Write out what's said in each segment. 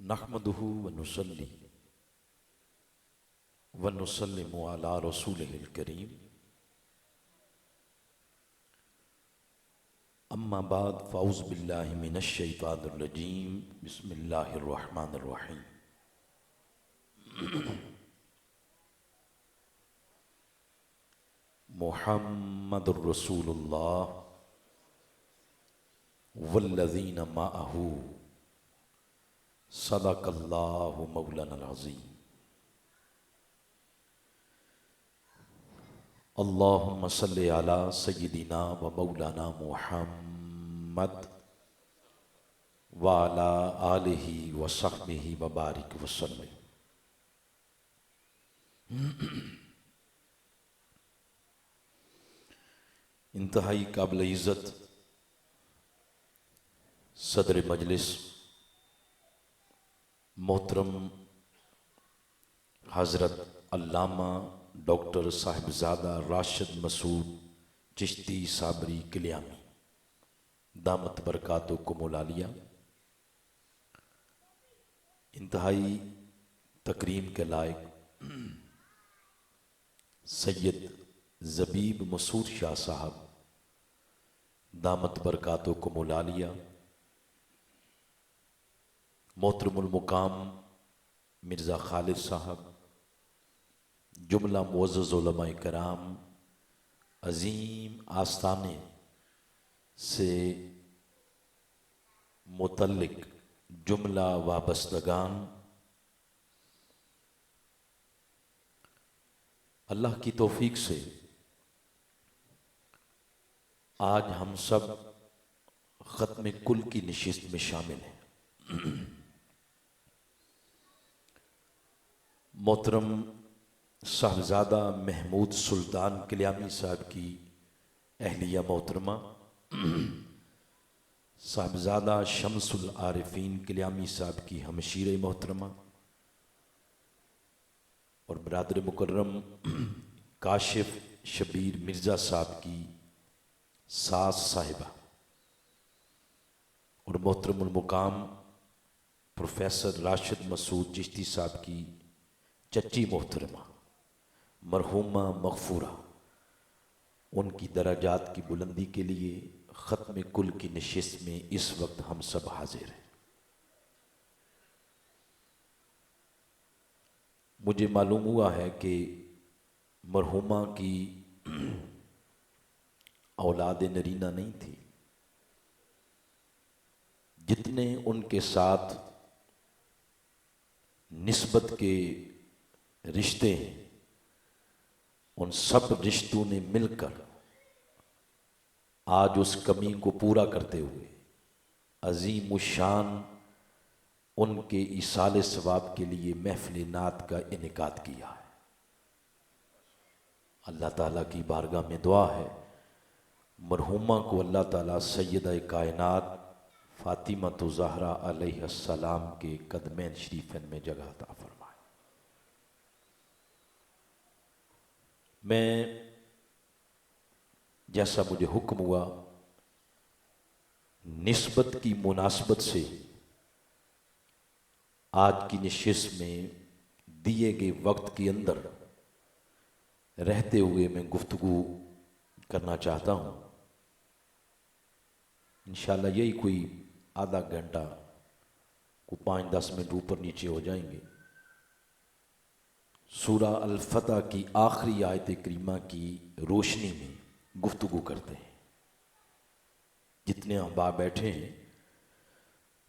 नहमदुहु व नुसल्ली व नुसल्लिमु अला रसूलिहिल करीम। अम्मा बाद फ़ाउज़ बिल्लाहि मिनश शैतानिर रजीम। बिस्मिल्लाहिर रहमानिर रहीम। मुहम्मदुर रसूलुल्लाह वल्लज़ीना मअहू सदक़ल्लाहु मौलानल अज़ीम। अल्लाहुम्मा सल्लि अला सय्यिदिना व मौलाना मुहम्मद व अला आलिहि व सहबिहि व बारिक वसल्लम। इंतहाई काबिल इज़्ज़त सदर मजलिस मोहतरम हज़रत अल्लामा डॉक्टर साहिबजादा राशिद मसूद चिश्ती साबरी किलियामी दामत बरकातुकुमुल आलिया इंतहाई तकरीम के लायक सैयद ज़बीब मसूद शाह साहब दामत बरकातुकुमुल आलिया, मोहतरमुल मुकाम मिर्ज़ा खालिद साहब, जुमला मुअज़्ज़ज़ उलमाए कराम, अज़ीम आस्थाने से मुतल्लिक जुमला वाबस्तगान, अल्लाह की तौफीक से आज हम सब ख़त्म कुल की नशिस्त में शामिल हैं। मोहतरम साहबजादा महमूद सुल्तान किलियामी साहब की अहलिया मोहतरमा, साहबजादा शमसुल आरिफीन किलियामी साहब की हमशीर मोहतरमा और बरादर मुकर्रम काशिफ शबीर मिर्ज़ा साहब की सास साहिबा और मोहतरमुल मुकाम प्रोफेसर राशिद मसूद चिश्ती साहब की चच्ची मोहतरमा मरहुमा मग़फ़ूरा, उनकी दराजात की बुलंदी के लिए ख़त्म कुल की नशिस्त में इस वक्त हम सब हाजिर हैं। मुझे मालूम हुआ है कि मरहुमा की औलाद नरीना नहीं थी। जितने उनके साथ निस्बत के रिश्ते हैं, उन सब रिश्तों ने मिलकर आज उस कमी को पूरा करते हुए अज़ीम शान उनके इसाले सवाब के लिए महफ़िल नात का इनेकाद किया है। अल्लाह ताला की बारगाह में दुआ है मरहुमा को अल्लाह ताला सैयदा कायनात फ़ातिमा तो ज़हरा अलैहिस्सलाम के कदमैन शरीफन में जगह अता फरमाए। मैं जैसा मुझे हुक्म हुआ निस्बत की मुनासबत से आज की नशिस्त में दिए गए वक्त के अंदर रहते हुए मैं गुफ्तगू करना चाहता हूँ। इंशाअल्लाह यही कोई आधा घंटा को 5-10 मिनट ऊपर नीचे हो जाएंगे। सूरा अल फतह की आखिरी आयत करीमा की रोशनी में गुफ्तगू करते हैं। जितने अहबाब बैठे हैं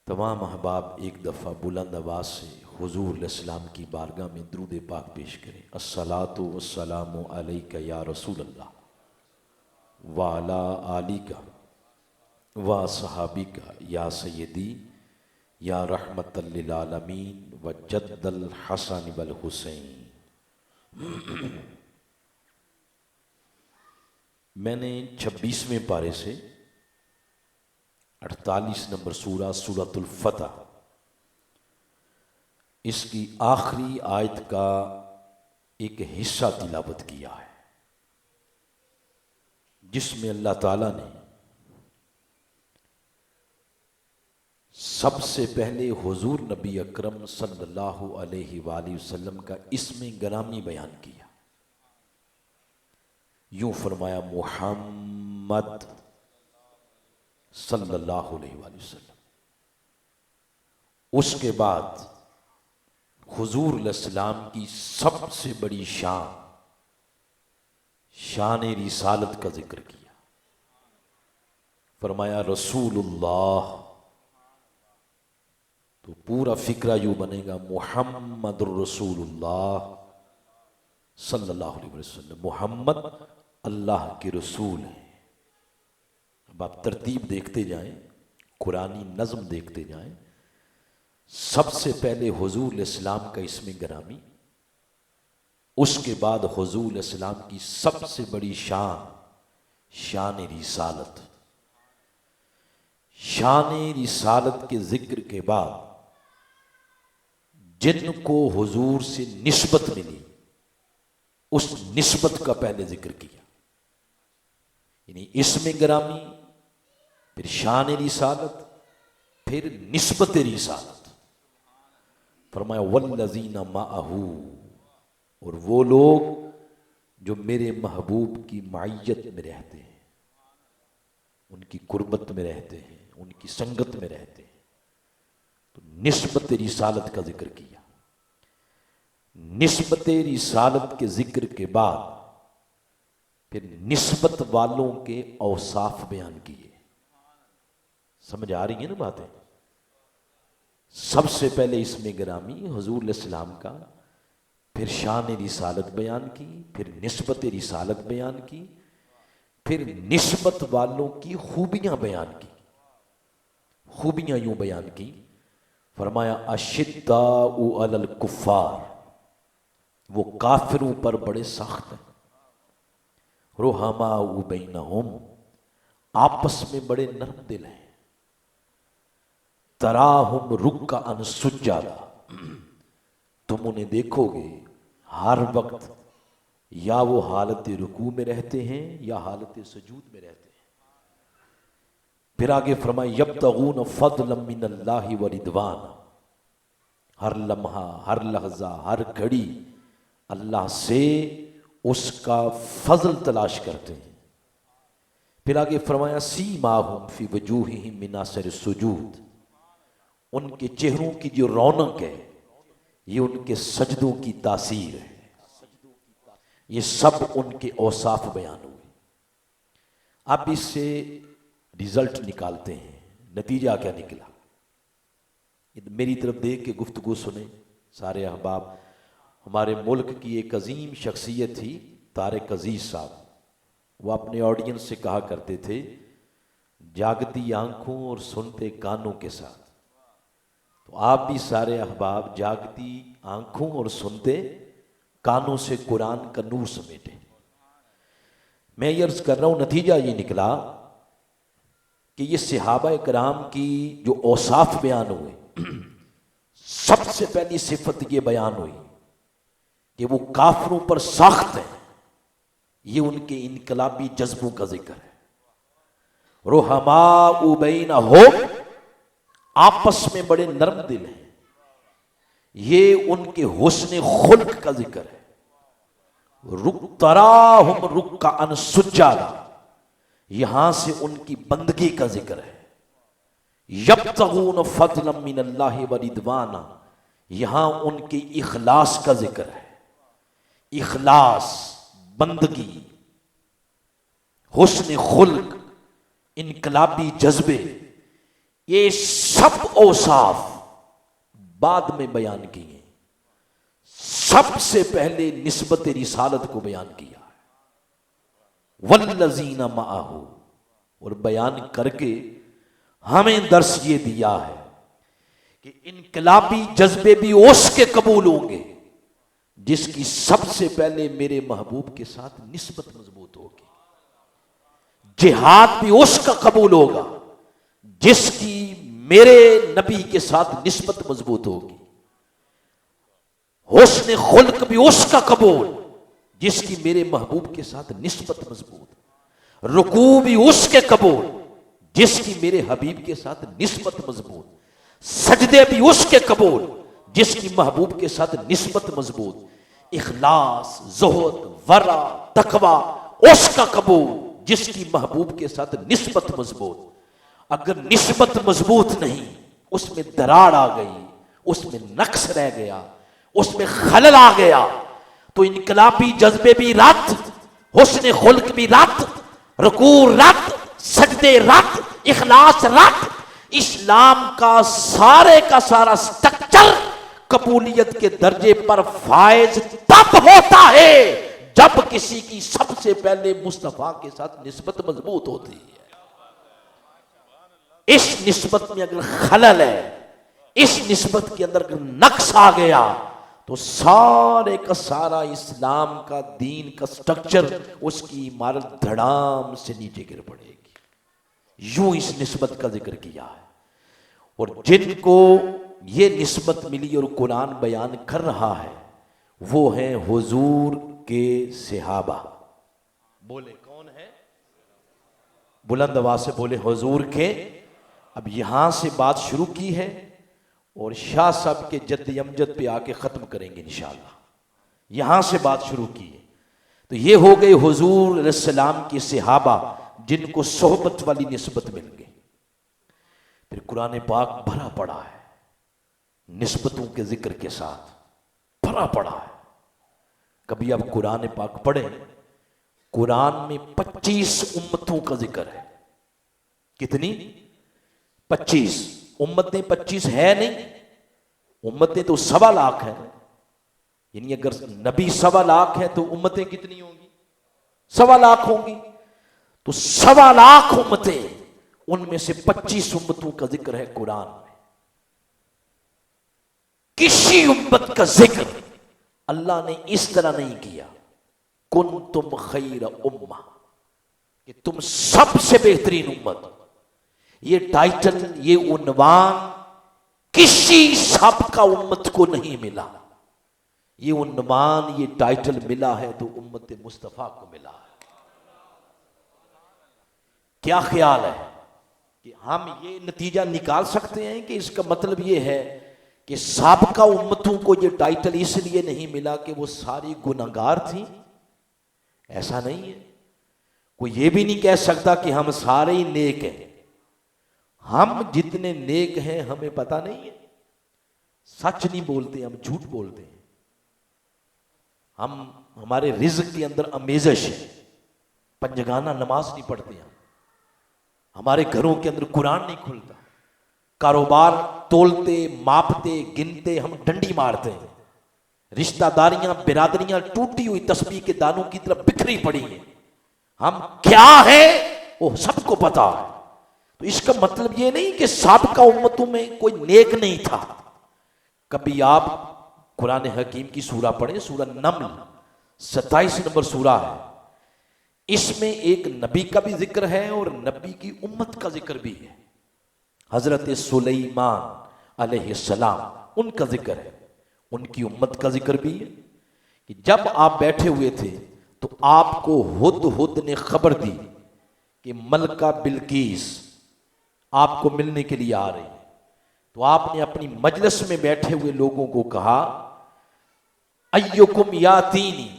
तमाम अहबाब एक दफ़ा बुलंद आवाज़ से हुजूर इस्लाम की बारगाह में दुरूद पाक पेश करें। अस्सलातु वस्सलामु अलैका या रसूल अल्लाह व अला आलिका व सहाबिका या सय्यदी या रहमतल लिल आलमीन व जद्दल हसन वल हुसैन। मैंने 26वें पारे से 48 नंबर सूरा सूरतुल फतह इसकी आखिरी आयत का एक हिस्सा तिलावत किया है, जिसमें अल्लाह ताला ने सबसे पहले हुजूर नबी अकरम सल्लल्लाहु अलैहि वसल्लम का इसमें ग्रामी बयान किया। यूं फरमाया मुहम्मद सल्लल्लाहु अलैहि वसल्लम। उसके बाद हुजूर अलैहिस्सलाम की सबसे बड़ी शान, शान रिसालत का जिक्र किया। फरमाया रसूलुल्लाह, तो पूरा फिक्रा यूं बनेगा मुहम्मदुर रसूलुल्लाह सल्लल्लाहु अलैहि वसल्लम। मुहम्मद अल्लाह के रसूल हैं। अब आप तरतीब देखते जाएं, कुरानी नज़्म देखते जाएं। सबसे पहले हुजूर इस्लाम का इसमें ग्रामी, उसके बाद हुजूर इस्लाम की सबसे बड़ी शान, शान रिसालत। शान रिसालत के जिक्र के बाद जिनको हुजूर से निस्बत मिली, उस निस्बत का पहले जिक्र किया। यानी इसमें ग्रामी, फिर शान रिसालत, फिर निस्बत रिसालत। फरमाया वल्लज़ीना माअहू, और वो लोग जो मेरे महबूब की मायत में रहते हैं, उनकी कुर्बत में रहते हैं, उनकी संगत में रहते हैं। तो निस्बत रिसालत का जिक्र किया। निस्बत रिसालत के जिक्र के बाद फिर निस्बत वालों के औसाफ बयान किए। समझ आ रही है ना बातें? सबसे पहले इसमें ग्रामी हुजूर इस्लाम का, फिर शान रिसालत बयान की, फिर निस्बत रिसालत बयान की, फिर निस्बत वालों की खूबियां बयान की। खूबियां यूं बयान की, फरमाया अशिद्दाउ अलल कुफ्फार, वो काफिरों पर बड़े सख्त हैं। रुहमाउ बैनहुम, आपस में बड़े नरम दिल हैं। तराहुम रुक्अन सुज्जादा, तुम उन्हें देखोगे हर वक्त या वो हालत रुकू में रहते हैं या हालत सजूद में रहते हैं। फिर आगे फरमाया यब्तगून फज़लन मिनल्लाहि व रिदवान, हर लम्हा, हर लहजा, हर घड़ी अल्लाह से उसका फजल तलाश करते हैं। फिर आगे फरमाया सीमाहुम फी वजूहिहिम मिन असर सुजूद, उनके चेहरों की जो रौनक है ये उनके सजदों की तासीर है। ये सब उनके औसाफ बयान हुए। अब इससे रिजल्ट निकालते हैं, नतीजा क्या निकला। मेरी तरफ देख के गुफ्तगू सुने सारे अहबाब। हमारे मुल्क की एक अजीम शख्सियत थी तारिक अजीज साहब। वो अपने ऑडियंस से कहा करते थे, जागती आंखों और सुनते कानों के साथ। तो आप भी सारे अहबाब जागती आंखों और सुनते कानों से कुरान का नूर समेटे। मैं ये अर्ज कर रहा हूं, नतीजा ये निकला कि ये सहाबा कराम की जो औसाफ बयान हुए, सबसे पहली सिफत ये बयान हुई कि वो काफिरों पर सख्त हैं। ये उनके इनकलाबी जज्बों का जिक्र है। रुहमाउ बैनहुम, आपस में बड़े नरम दिल हैं। ये उनके हुस्न खुल्क का जिक्र है। तराहुम रुक्अन सुज्जादा, यहां से उनकी बंदगी का जिक्र है। यब्तगून फज़लन मिनल्लाहि व रिदवाना, यहां उनके इखलास का जिक्र है। इखलास, बंदगी, हुस्न खुल्क, इनकलाबी जज्बे, ये सब औसाफ बाद में बयान किए। सबसे पहले निस्बत रिसालत को बयान किया है, वल्लज़ीना माअहू, और बयान करके हमें दर्स ये दिया है कि इनकलाबी जज्बे भी उसके कबूल होंगे जिसकी सबसे पहले मेरे महबूब के साथ निस्बत मजबूत होगी। जिहाद भी उसका कबूल होगा जिसकी मेरे नबी के साथ निस्बत मजबूत होगी। हुस्न खुल्क भी उसका कबूल जिसकी मेरे महबूब के साथ निस्बत मजबूत। रुकू भी उसके कबूल जिसकी मेरे हबीब के साथ निस्बत मजबूत। सजदे भी उसके कबूल जिसकी महबूब के साथ निस्बत मजबूत, इखलास, ज़ुहद, वरा, तकवा उसका कबूल जिसकी महबूब के साथ निस्बत मजबूत। अगर निस्बत मजबूत नहीं, उसमें दरार आ गई, उसमें नक्स रह गया, उसमें खलल आ गया, तो इनकलाबी जज्बे भी रद्द, हुस्न खुल्क भी रद्द, रुकू रद्द, सजदे रद्द, इखलास रद्द। इस्लाम का सारा स्ट्रक्चर कबूलियत के दर्जे पर फायज तब होता है जब किसी की सबसे पहले मुस्तफा के साथ निस्बत मजबूत होती है। इस निस्बत में अगर खलल है, इस निस्बत के अंदर अगर नक्स आ गया, तो सारे का सारा इस्लाम का दीन का स्ट्रक्चर, उसकी इमारत धड़ाम से नीचे गिर पड़ेगी। यूं इस निस्बत का जिक्र किया है। और जिनको ये निस्बत मिली और कुरान बयान कर रहा है, वो हैं हुजूर के सहाबा। बोले कौन है? बुलंद आवाज से बोले हुजूर के। अब यहां से बात शुरू की है और शाह साहब के जद्द अमजद पे आके खत्म करेंगे इंशाअल्लाह। यहां से बात शुरू की है, तो ये हो गए हुजूर अलैहि सलाम के सहाबा जिनको सोहबत वाली निस्बत मिल गई। फिर कुरान पाक भरा पड़ा है निस्बतों के जिक्र के साथ, भरा पड़ा है। कभी आप कुरान पाक पढ़े, कुरान में 25 उम्मतों का जिक्र है। कितनी? 25 उम्मतें। 25 है नहीं, उम्मतें तो 1.25 लाख है। यानी अगर नबी 1.25 लाख है तो उम्मतें कितनी होंगी? 1.25 लाख होंगी। तो 1.25 लाख उम्मतें, उनमें से 25 उम्मतों का जिक्र है कुरान में। किसी उम्मत का जिक्र अल्लाह ने इस तरह नहीं किया, कुन तुम खैर उम्मा, कि तुम सबसे बेहतरीन उम्मत। ये टाइटल, ये उन्वान किसी सबका उम्मत को नहीं मिला। ये उन्वान, ये टाइटल मिला है तो उम्मत मुस्तफा को मिला है। क्या ख्याल है कि हम ये नतीजा निकाल सकते हैं कि इसका मतलब ये है कि साबका उम्मतों को ये टाइटल इसलिए नहीं मिला कि वो सारी गुनाहगार थी? ऐसा नहीं है। कोई ये भी नहीं कह सकता कि हम सारे ही नेक हैं। हम जितने नेक हैं हमें पता नहीं है। सच नहीं बोलते, हम झूठ बोलते हैं। हमारे रिज़्क के अंदर अमेज़श है, पंजगाना नमाज नहीं पढ़ते हम। हमारे घरों के अंदर कुरान नहीं खुलता। कारोबार तोलते, मापते, गिनते हम डंडी मारते हैं। रिश्तेदारियां, बिरादरियां टूटी हुई तस्बीह के दानों की तरफ बिखरी पड़ी हैं। हम क्या है वो सबको पता है। तो इसका मतलब ये नहीं कि साबिका उम्मतों में कोई नेक नहीं था। कभी आप कुरान हकीम की सूरा पढ़े, सूरा नम्ल 27 नंबर सूरा है। इसमें एक नबी का भी जिक्र है और नबी की उम्मत का जिक्र भी है। हजरत सुलेमान अलैहिस्सलाम, उनका जिक्र है, उनकी उम्मत का जिक्र भी है कि जब आप बैठे हुए थे तो आपको हुद ने खबर दी कि मलका बिल्कीस आपको मिलने के लिए आ रही है। तो आपने अपनी मजलिस में बैठे हुए लोगों को कहा, अय्युकुम यातीनी,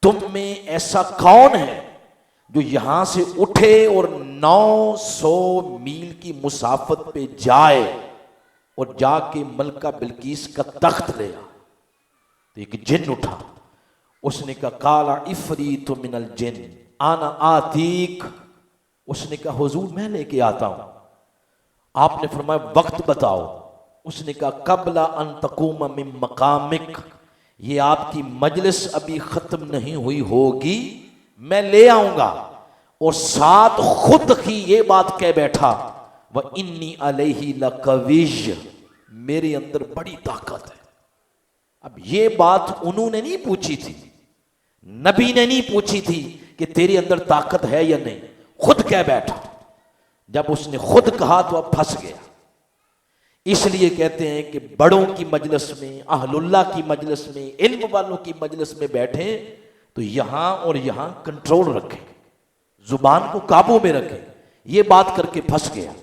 तुम में ऐसा कौन है जो यहां से उठे और 900 मील की मुसाफत पे जाए और जाके मलका बिल्कीस का तख्त ले आ। तो एक जिन उठा, उसने कहा, काला इफरीतु मिनल जिन आना आतीक। उसने कहा, हुजूर मैं लेके आता हूं। आपने फरमाया, वक्त बताओ। उसने कहा, कबला अन तकूम मिन मकामिक, ये आपकी मजलिस अभी खत्म नहीं हुई होगी, मैं ले आऊंगा। और साथ खुद ही ये बात कह बैठा, व इन्नी अलैहि लकविज, मेरे अंदर बड़ी ताकत है। अब ये बात उन्होंने नहीं पूछी थी, नबी ने नहीं पूछी थी कि तेरे अंदर ताकत है या नहीं, खुद कह बैठा। जब उसने खुद कहा तो अब फंस गया। इसलिए कहते हैं कि बड़ों की मजलिस में, अहलुल्लाह की मजलिस में, इल्म वालों की मजलिस में बैठे तो यहां और यहां कंट्रोल रखें, जुबान को काबू में रखें। ये बात करके फंस गया।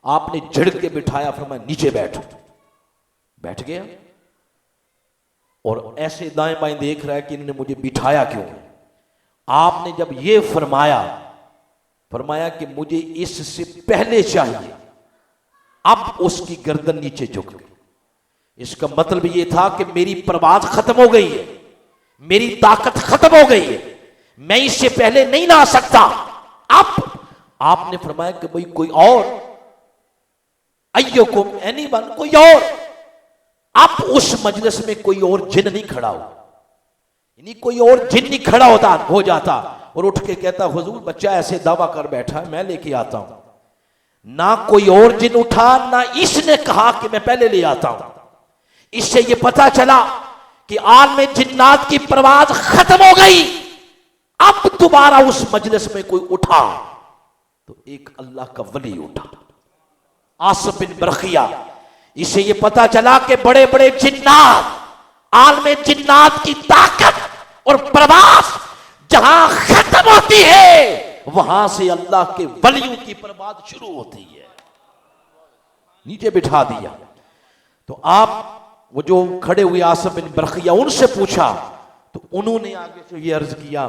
आपने झिड़क के बिठाया, फरमाया नीचे बैठ। बैठ गया और ऐसे दाएं बाएं देख रहा है कि इन्होंने मुझे बिठाया क्यों। आपने जब ये फरमाया कि मुझे इससे पहले चाहिए, अब उसकी गर्दन नीचे झुक गई। इसका मतलब ये था कि मेरी परवाज खत्म हो गई है, मेरी ताकत खत्म हो गई है, मैं इससे पहले नहीं ला सकता। अब आपने फरमाया कि भाई कोई और, अय्युकुम एनीवन, कोई और। अब उस मजलिस में कोई और जिन नहीं खड़ा हो, यानी कोई और जिन नहीं खड़ा हो जाता और उठ के कहता हुजूर बच्चा ऐसे दावा कर बैठा है, मैं लेके आता हूं। ना कोई और जिन उठा, ना इसने कहा कि मैं पहले ले आता हूं। इससे यह पता चला कि आलम जिन्नात की परवाज खत्म हो गई। अब दोबारा उस मजलिस में कोई उठा तो एक अल्लाह का वली उठा, आसिफ बिन बरखिया। इससे यह पता चला कि बड़े बड़े जिन्नात, आलम जिन्नात की ताकत और परवाज जहां खत्म होती है, वहां से अल्लाह के वलियों की परवाज शुरू होती है। नीचे बिठा दिया तो आप वो जो खड़े हुए आसिफ बिन बरखिया, उनसे पूछा तो उन्होंने आगे से ये अर्ज किया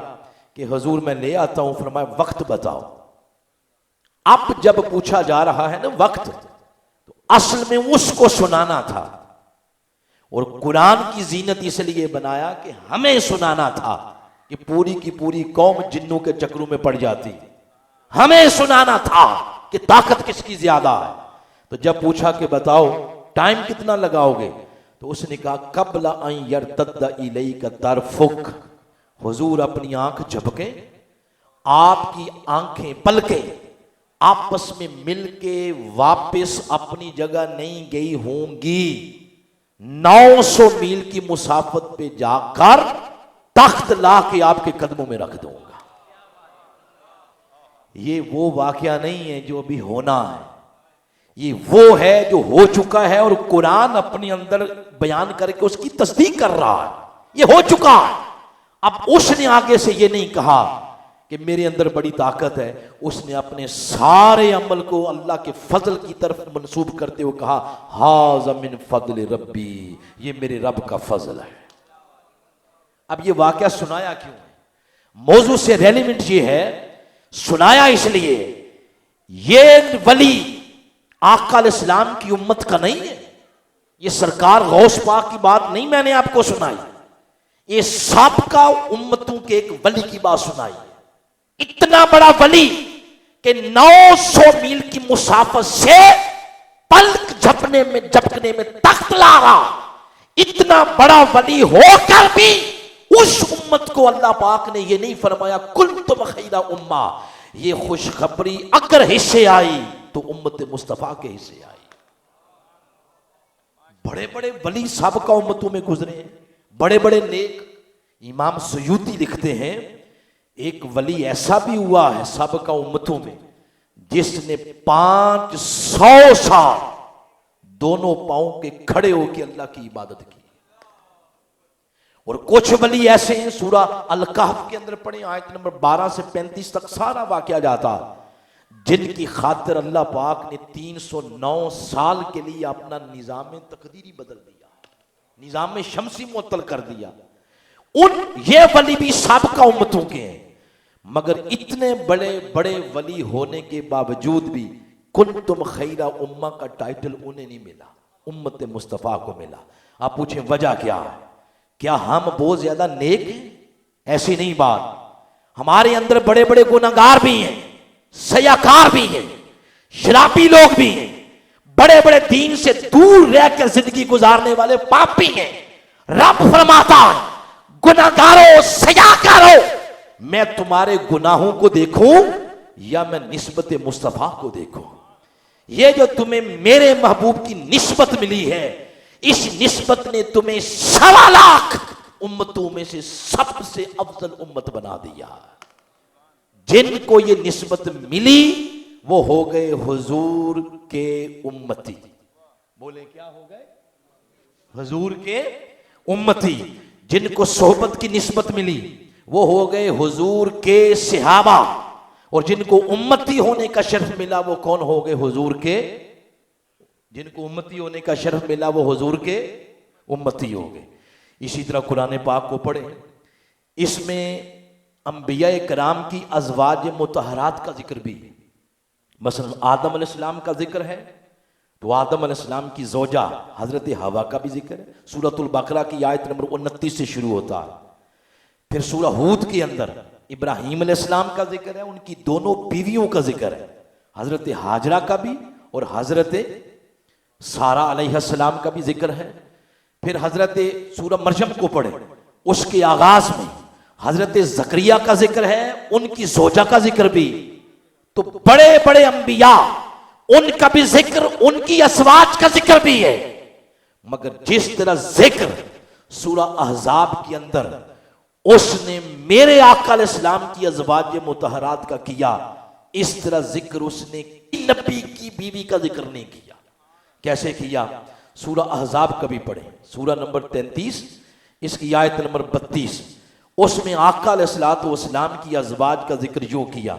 कि हुजूर मैं ले आता हूं। फरमाया वक्त बताओ। अब जब पूछा जा रहा है ना वक्त, तो असल में उसको सुनाना था और कुरान की जीनत इसलिए बनाया कि हमें सुनाना था कि पूरी की पूरी कौम जिन्नों के चक्रों में पड़ जाती। हमें सुनाना था कि ताकत किसकी ज्यादा है। तो जब पूछा कि बताओ टाइम कितना लगाओगे, तो उसने कहा कबला अन यरतद्दा इलैका तरफुक, हुजूर अपनी आंख झपके, आपकी आंखें पलके आपस में मिलके वापस अपनी जगह नहीं गई होंगी। 900 मील की मुसाफत पे जाकर तख्त ला के आपके कदमों में रख दूंगा। ये वो वाकया नहीं है जो अभी होना है, ये वो है जो हो चुका है और कुरान अपने अंदर बयान करके उसकी तस्दीक कर रहा है। ये हो चुका है। अब उसने आगे से ये नहीं कहा कि मेरे अंदर बड़ी ताकत है, उसने अपने सारे अमल को अल्लाह के फजल की तरफ मंसूब करते हुए कहा हाज़ा मिन फजल रब्बी, ये मेरे रब का फजल है। अब ये वाकया सुनाया क्यों है? मौजू से रेलिवेंट ये है, सुनाया इसलिए ये वली आका इस्लाम की उम्मत का नहीं है, ये सरकार गौस पाक की बात नहीं मैंने आपको सुनाई, ये सबका उम्मतों के एक वली की बात सुनाई। इतना बड़ा वली कि 900 मील की मुसाफत से पलक झपकने में तख्त ला रहा, इतना बड़ा वली होकर भी उस उम्मत को अल्लाह पाक ने ये नहीं फरमाया कुंतुम खैरा उम्मा, ये खुशखबरी अगर हिस्से आई तो उम्मत मुस्तफा के हिस्से आई। बड़े बड़े वली सबका उम्मतों में गुजरे हैं, बड़े बड़े नेक। इमाम सयूती लिखते हैं एक वली ऐसा भी हुआ है सबका उम्मतों में जिसने 500 साल दोनों पांव के खड़े होकर अल्लाह की इबादत की। और कुछ वली ऐसे हैं, सूरा अल कहफ के अंदर पढ़े आयत नंबर 12 से 35 तक सारा वाकया जाता, जिनकी खातिर अल्लाह पाक ने 309 साल के लिए अपना निजाम तकदीरी बदल दिया, निजाम शमसी मुअत्तल कर दिया। ये वली भी साबका उम्मतों के हैं, मगर इतने बड़े बड़े वली होने के बावजूद भी कुंतुम खैरा उम्मा का टाइटल उन्हें नहीं मिला, उम्मत मुस्तफ़ा को मिला। आप पूछें वजह क्या है? क्या हम बहुत ज्यादा नेक हैं? ऐसी नहीं बात, हमारे अंदर बड़े बड़े गुनाहगार भी हैं, सयाकार भी हैं, शराबी लोग भी हैं, बड़े बड़े दीन से दूर रहकर जिंदगी गुजारने वाले पापी हैं। रब फरमाता है गुनाहगारों सयाकारों, मैं तुम्हारे गुनाहों को देखूं या मैं निस्बत मुस्तफा को देखूं? ये जो तुम्हें मेरे महबूब की निस्बत मिली है, इस निस्बत ने तुम्हें 1.25 लाख उम्मतों में से सबसे अफजल उम्मत बना दिया। जिनको ये निस्बत मिली वो हो गए हुजूर के उम्मती। बोले क्या हो गए? हुजूर के उम्मती। जिनको सोहबत की निस्बत मिली वो हो गए हुजूर के सहाबा, और जिनको उम्मती होने का शर्फ मिला वो कौन हो गए? हुजूर के जिनको उम्मती होने का शर्फ मिला वो हुजूर के उम्मती हो गए। इसी तरह कुरान पाक को पढ़े, इसमें अंबिया कराम की अज़वाज मुतहरात का जिक्र भी है। मसलन आदम अलैहिस्सलाम का जिक्र है तो आदम अलैहिस्सलाम की ज़ौजा हज़रत हवा का भी जिक्र है। सूरतुल बकरा की आयत नंबर 29 से शुरू होता है। फिर सूरह हूद के अंदर इब्राहीम अलैहिस्सलाम का जिक्र है, उनकी दोनों बीवियों का जिक्र है, हज़रत हाजरा का भी और हज़रत सारा अलैहिस्सलाम का भी जिक्र है। फिर हज़रत सूरह मरयम को पढ़े, उसके आगाज में हज़रत ज़करिया का जिक्र है, उनकी ज़ौजा का जिक्र भी। तो बड़े बड़े अंबिया, उनका भी जिक्र, उनकी असवाज का जिक्र भी है। मगर जिस तरह जिक्र सूरह अहज़ाब के अंदर उसने मेरे आका अलैहिस्सलाम की अज़वाज मुतहरात का किया, इस तरह जिक्र उसने नबी की बीवी का जिक्र नहीं किया। कैसे किया? सूरह अहज़ाब का भी पढ़े, सूरह नंबर 33, इसकी आयत नंबर 32, उसमें आका अलैहिस्सलातु वस्सलाम की अज़वाज का जिक्र यूं किया,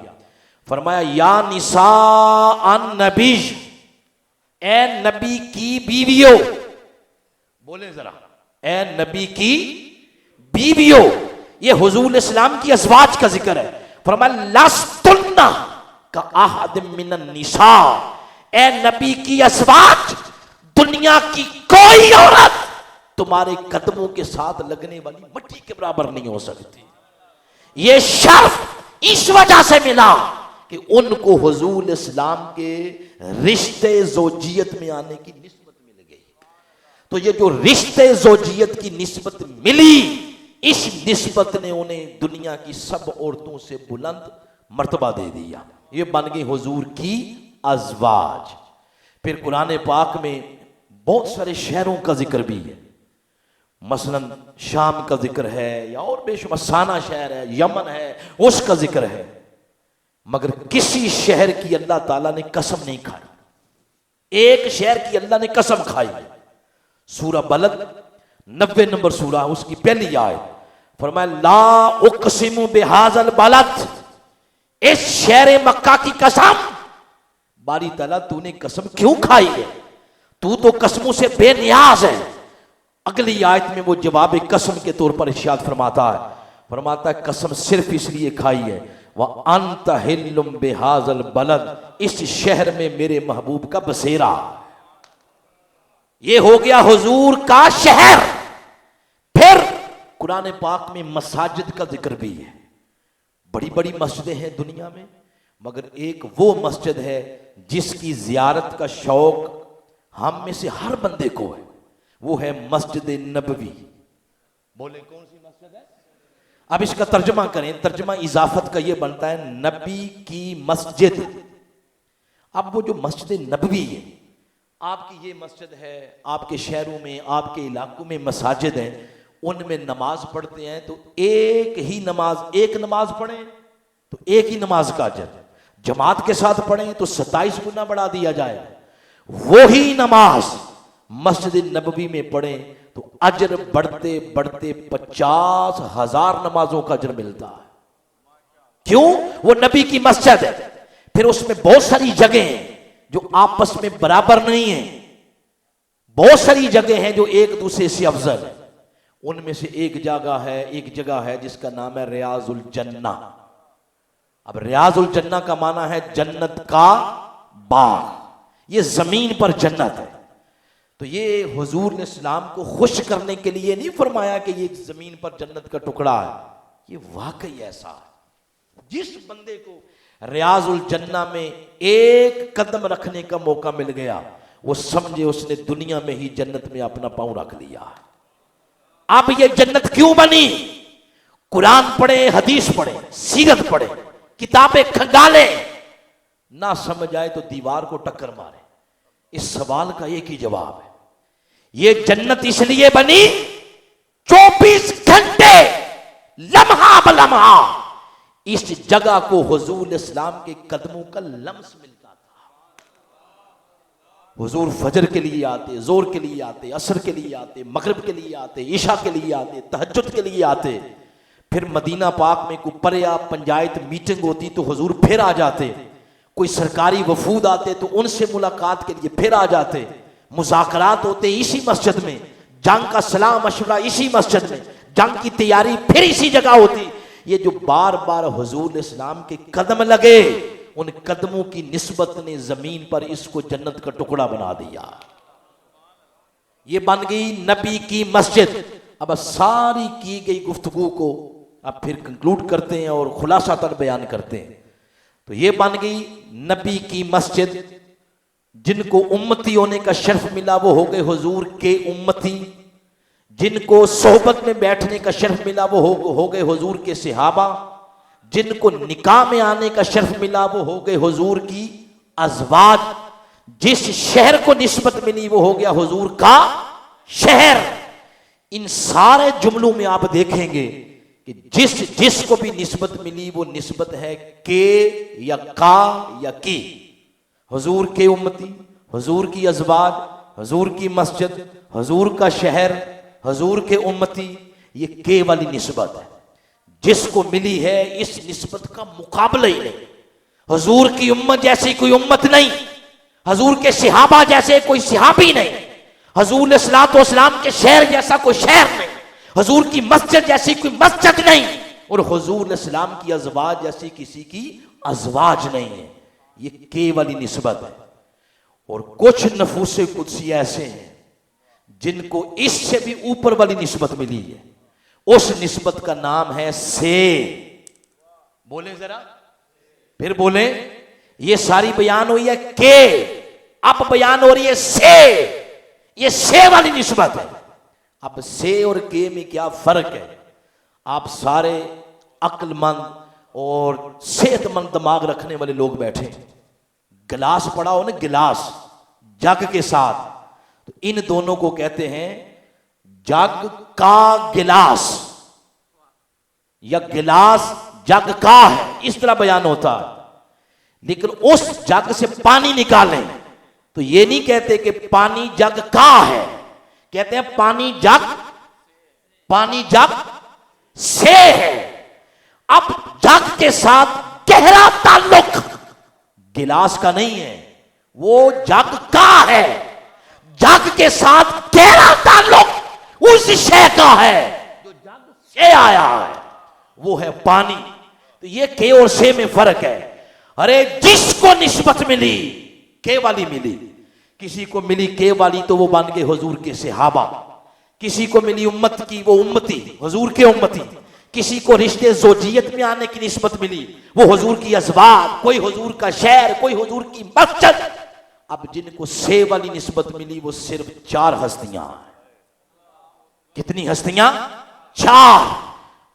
फरमाया या निसा अन नबी, ए नबी की बीवियों, बोले जरा, ए नबी की बीवियों। ये हुजूर इस्लाम की अज़वाज का जिक्र है। फरमाया लस्तुन्ना का अहद मिनन निसा, ए नबी की अज़वाज, दुनिया की कोई औरत तुम्हारे कदमों के साथ लगने वाली मट्टी के बराबर नहीं हो सकती। ये शर्फ इस वजह से मिला कि उनको हुजूर इस्लाम के रिश्ते ज़ौजियत में आने की निस्बत मिल गई। तो ये जो रिश्ते ज़ौजियत की निस्बत मिली, इस निस्बत ने उन्हें दुनिया की सब औरतों से बुलंद मर्तबा दे दिया। ये बन गई हुजूर की अज़वाज। फिर कुरान पाक में बहुत सारे शहरों का जिक्र भी है। मसलन शाम का जिक्र है, या और बेशुमार, साना शहर है, यमन है, उसका जिक्र है। मगर किसी शहर की अल्लाह ताला ने कसम नहीं खाई। एक शहर की अल्लाह ने कसम खाई। सूरह बलद 90 नंबर सूरह, उसकी पहली आयत, फरमाया ला उक़सिमु बिहाज़ल बलद, इस शहर मक्का की कसम। बारी ताला तूने कसम क्यों खाई है? तू तो कसमों से बेनियाज है। अगली आयत में वो जवाब कसम के तौर पर इरशाद फरमाता है कसम सिर्फ इसलिए खाई है वह अंत हिल्लुम बिहाज़ल बलद, इस शहर में मेरे महबूब का बसेरा। ये हो गया हुजूर का शहर। फिर कुरान पाक में मसाजिद का जिक्र भी है। बड़ी बड़ी मस्जिदें हैं दुनिया में, मगर एक वो मस्जिद है जिसकी जियारत का शौक हम में से हर बंदे को है, वो है मस्जिद नबवी। बोले कौन सी मस्जिद है? अब इसका तर्जमा करें, तर्जमा इजाफत का ये बनता है नबी की मस्जिद। अब वो जो मस्जिद नबवी है, आपकी ये मस्जिद है, आपके शहरों में, आपके इलाकों में मसाजिद हैं, उनमें नमाज पढ़ते हैं तो एक ही नमाज, एक नमाज पढ़ें तो एक ही नमाज का अजर, जमात के साथ पढ़ें तो 27 गुना बढ़ा दिया जाए। वो ही नमाज मस्जिद नबवी में पढ़ें तो अजर बढ़ते बढ़ते 50,000 नमाजों का अजर मिलता है। क्यों? वो नबी की मस्जिद है। फिर उसमें बहुत सारी जगह हैं जो आपस में बराबर नहीं है, बहुत सारी जगह हैं जो एक दूसरे से अफजल है। उनमें से एक जगह है जिसका नाम है रियाजुल जन्ना। अब रियाजुल जन्ना का माना है जन्नत का बाग, ये जमीन पर जन्नत है। तो ये हुजूर ने इस्लाम को खुश करने के लिए नहीं फरमाया कि ये जमीन पर जन्नत का टुकड़ा है, ये वाकई ऐसा है। जिस बंदे को रियाजुल जन्ना में एक कदम रखने का मौका मिल गया, वो समझे उसने दुनिया में ही जन्नत में अपना पांव रख लिया। अब ये जन्नत क्यों बनी? कुरान पढ़े, हदीस पढ़े, सीरत पढ़े, किताबें खंगाले, ना समझ आए तो दीवार को टक्कर मारे। इस सवाल का एक ही जवाब है, ये जन्नत इसलिए बनी 24 घंटे लम्हा बलम्हा इस जगह को हुजूर इस्लाम के कदमों का लम्स मिलता था। हुजूर फजर के लिए आते, जोर के लिए आते, असर के लिए आते, मगरिब के लिए आते, ईशा के लिए आते, तहज्जुद के लिए आते। फिर मदीना पाक में कोई पर्या पंचायत मीटिंग होती तो हुजूर फिर आ जाते। कोई सरकारी वफूद आते तो उनसे मुलाकात के लिए फिर आ जाते, मुज़ाकरात होते इसी मस्जिद में, जंग का सलाह मशवरा इसी मस्जिद में, जंग की तैयारी फिर इसी जगह होती। ये जो बार बार हुजूर इस्लाम के कदम लगे, उन कदमों की निस्बत ने जमीन पर इसको जन्नत का टुकड़ा बना दिया। ये बन गई नबी की मस्जिद। अब सारी की गई गुफ्तगू को अब फिर कंक्लूड करते हैं और खुलासा तर बयान करते हैं। तो ये बन गई नबी की मस्जिद। जिनको उम्मती होने का शर्फ मिला वो हो गए हुजूर के उम्मती। जिनको सोहबत में बैठने का शर्फ मिला वो हो गए हुजूर के सहाबा। जिनको निकाह में आने का शर्फ मिला वो हो गए हुजूर की अज़वाज। जिस शहर को निस्बत मिली वो हो गया हुजूर का शहर। इन सारे जुमलों में आप देखेंगे कि जिसको भी निस्बत मिली वो निस्बत है के या का या की। हुजूर के उम्मती, हुजूर की अज़वाज, हुजूर की मस्जिद, हुजूर का शहर, हुजूर के उम्मती, ये के वाली निस्बत है। जिसको मिली है इस निस्बत का मुकाबला ही नहीं। हुजूर की उम्मत जैसी कोई उम्मत नहीं, हुजूर के सहाबा जैसे कोई सहाबी नहीं, हुजूर सल्लल्लाहु के शहर जैसा कोई शहर नहीं, हुजूर की मस्जिद जैसी कोई मस्जिद नहीं, और हुजूर इस्लाम की अज़वाज जैसी किसी की अज़वाज नहीं है। ये के वाली निस्बत है। और कुछ नफूसे कुदसी ऐसे हैं जिनको इससे भी ऊपर वाली निस्बत मिली है। उस निस्बत का नाम है से। बोले जरा, फिर बोले। ये सारी बयान हुई है के, अब बयान हो रही है से। ये से वाली निस्बत है। अब से और के में क्या फर्क है? आप सारे अक्लमंद और सेहतमंद दिमाग रखने वाले लोग बैठे, गिलास पड़ा हो ना, गिलास जग के साथ, तो इन दोनों को कहते हैं जग का गिलास या गिलास जग का है, इस तरह बयान होता है। लेकिन उस जग से पानी निकालें तो ये नहीं कहते कि पानी जग का है, कहते हैं पानी जग से है। अब जग के साथ गहरा ताल्लुक गिलास का नहीं है, वो जग का है। जग के साथ गहरा ताल्लुक उस शय का है जो जग से आया है, वो है पानी। तो ये के और से में फर्क है। अरे जिसको निस्बत मिली के वाली मिली, किसी को मिली के वाली तो वो बन गए हुजूर के सहाबा। किसी को मिली उम्मत की, वो उम्मती, हुजूर के उम्मती। किसी को रिश्ते जोजियत में आने की निस्बत मिली, वो हुजूर की अज़वाज, कोई हुजूर का शहर, कोई हुजूर की मस्जिद। अब जिनको से वाली निस्बत मिली वो सिर्फ 4 हस्तियां हैं। कितनी हस्तियां? 4।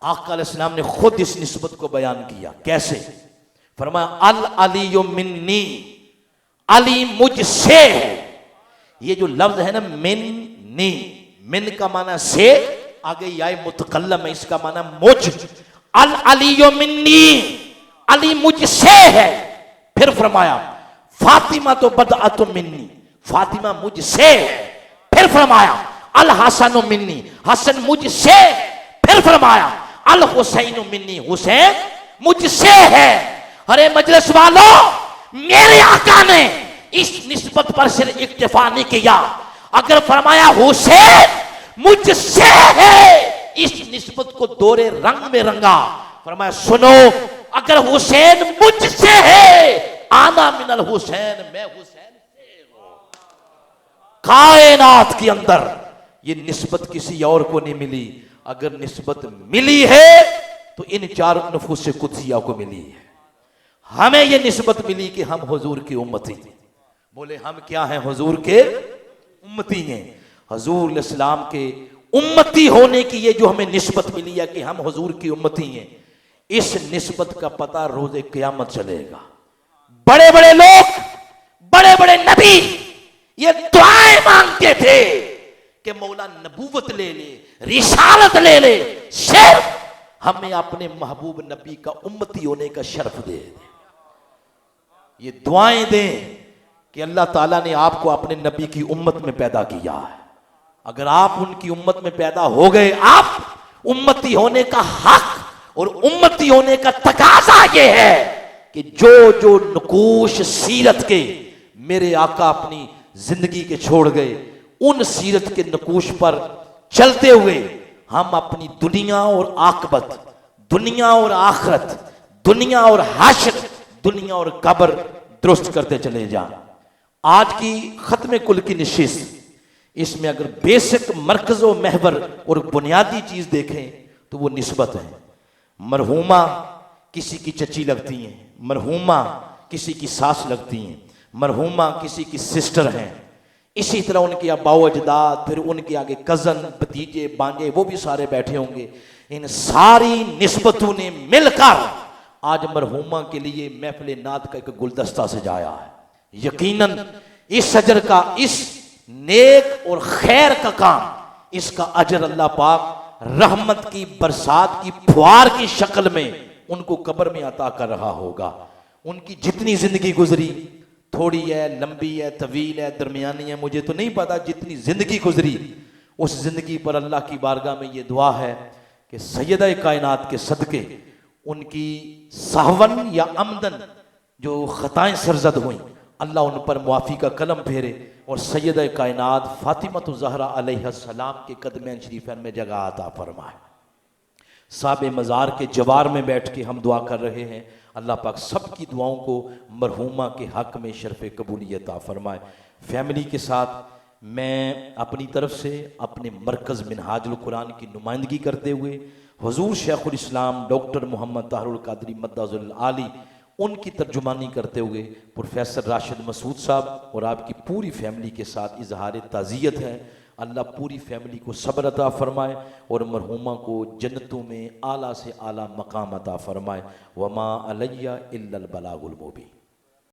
आका अलैहिस्सलाम ने खुद इस निस्बत को बयान किया। कैसे? फरमाया अल अलियु मिन्नी, अली मुझसे है। ये जो लफ्ज है ना मिन्नी, मिन का माना से, आगे याय मुतकल्लम है, इसका माना मुझ। अल अलियु मिन्नी, अली मुझसे है। फिर फरमाया फातिमा तो बदअतु मिन्नी, फातिमा मुझसे है। फिर फरमाया अल हसन मिन्नी, हसन मुझसे। फिर फरमाया अल हुसैन मिन्नी, हुसैन मुझसे है। अरे मजलिस वालों, मेरे आका ने इस निस्बत पर सिर्फ इक्तिफा नहीं किया। अगर फरमाया हुसैन मुझसे है, इस निस्बत को दोरे रंग में रंगा। फरमाया सुनो, अगर हुसैन मुझसे है, आना मिनल हुसैन, मैं हुसैन से हूं। कायनात के अंदर ये निस्बत किसी और को नहीं मिली। अगर निस्बत मिली है तो इन 4 नफूस कुदसिया को मिली है। हमें ये निस्बत मिली कि हम हुजूर की उम्मती हैं। बोले हम क्या हैं? हुजूर के उम्मती हैं। हुजूर इस्लाम के उम्मती होने की ये जो हमें निस्बत मिली है कि हम हुजूर की उम्मती हैं, इस निस्बत का पता रोज़े क़यामत चलेगा। बड़े बड़े लोग, बड़े बड़े नबी ये दुआएं मांगते थे कि मौला नबूवत ले ले, रिसालत ले ले, सिर्फ हमें अपने महबूब नबी का उम्मती होने का शर्फ दे। ये दुआएं दें कि अल्लाह ताला ने आपको अपने नबी की उम्मत में पैदा किया है। अगर आप उनकी उम्मत में पैदा हो गए, आप उम्मती होने का हक और उम्मती होने का तकाजा ये है कि जो जो नकूश सीरत के मेरे आका अपनी जिंदगी के छोड़ गए, उन सीरत के नकूश पर चलते हुए हम अपनी दुनिया और आकबत, दुनिया और आखरत, दुनिया और हाशर, दुनिया और कब्र दुरुस्त करते चले जाएं। आज की खत्म कुल की नशिस्त, इसमें अगर बेसिक मरकज़ व महवर और बुनियादी चीज़ देखें तो वो निस्बत है। मरहूमा किसी की चची लगती हैं, मरहूमा किसी की सास लगती हैं, मरहूमा किसी की सिस्टर हैं, इसी तरह उनके अब्बा अजदाद, फिर उनके आगे कज़न, भतीजे, बांजे, वो भी सारे बैठे होंगे। इन सारी निस्बतों ने मिलकर आज मरहूमा के लिए महफिल नात का एक गुलदस्ता सजाया है। यकीनन इस सजर का, इस नेक और खैर का काम, इसका अजर अल्लाह पाक रहमत की बरसात की फुहार की शक्ल में उनको कब्र में अता कर रहा होगा। उनकी जितनी जिंदगी गुजरी, थोड़ी है, लंबी है, तवील है, दरमियानी है, मुझे तो नहीं पता, जितनी जिंदगी गुजरी उस जिंदगी पर अल्लाह की बारगाह में ये दुआ है कि सैयदा कायनात के सदके उनकी सहवन या आमदन जो खताएं सरजद हुई, अल्लाह उन पर मुआफ़ी का कलम फेरे और सैयदा कायनात फातिमा ज़हरा अलैहिस्सलाम के कदमैन शरीफैन में जगह अता फरमाए। साब मज़ार के जवार में बैठ के हम दुआ कर रहे हैं, अल्लाह पाक सब की दुआओं को मरहूमा के हक़ में शर्फ़ कबूलियत अता फरमाए। फैमिली के साथ मैं अपनी तरफ से अपने मरकज़ मिनहाजुल कुरान की नुमाइंदगी करते हुए हुज़ूर शेखुल इस्लाम डॉक्टर मोहम्मद ताहिरुल क़ादरी मद्दाजुल आली, उनकी तर्जुमानी करते हुए प्रोफेसर राशिद मसूद साहब और आपकी पूरी फैमिली के साथ इजहार ताज़ियत है। अल्लाह पूरी फैमिली को सब्र अता फरमाए और मरहूमा को जन्नतों में आला से आला मकाम अता फरमाए। वमा अलैया इल्लल बलागुल मुबीन।